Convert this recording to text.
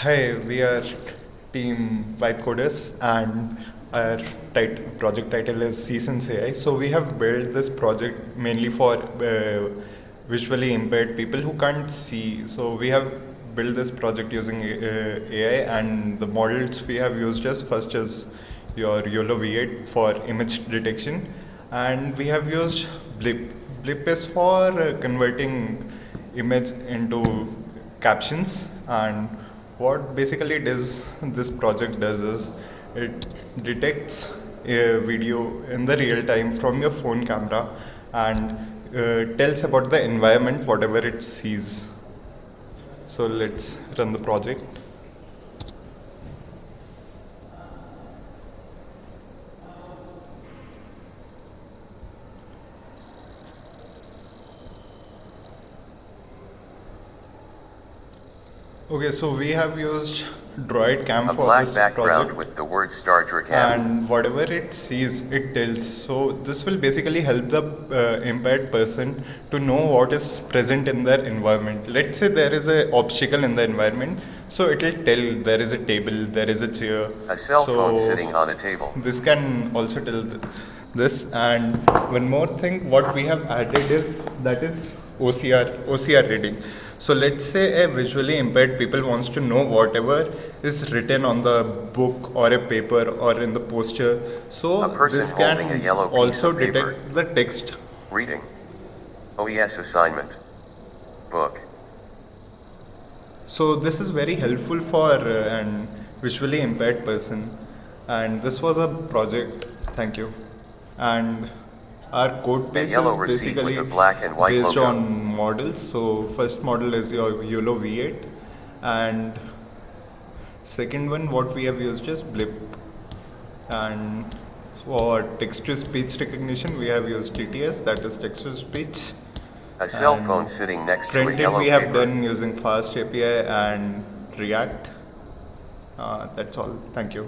Hi, we are Team White Coders, and our project title is Seasons AI. So we have built this project mainly for visually impaired people who can't see. So we have built this project using AI, and the models we have used is first is your YOLO V8 for image detection, and we have used BLIP. BLIP is for converting image into captions, and what basically this project does is it detects a video in the real time from your phone camera and tells about the environment whatever it sees. So let's run the project. Okay, so we have used Droid Cam A for black this background project, with the word Star Trek Cam. and whatever it sees, it tells. So this will basically help the impaired person to know what is present in their environment. Let's say there is an obstacle in the environment, so it will tell there is a table, there is a chair. A cell phone So sitting on a table. this can also tell this. And one more thing, what we have added is that is OCR reading. So let's say a visually impaired people wants to know whatever is written on the book or a paper or in the poster. So A person this holding can a yellow piece also of paper. detect the text. Reading. OES assignment. Book. So this is very helpful for an visually impaired person, and this was a project. Thank you. And our code base yellow is receipt with basically a black and white based logo. on models. So first model is your YOLO V8, and second one what we have used is BLIP. And for text to speech recognition we have used TTS, that is text to speech. A cell And phone sitting next to a Front end yellow we have paper. done using FastAPI and React. That's all. Thank you.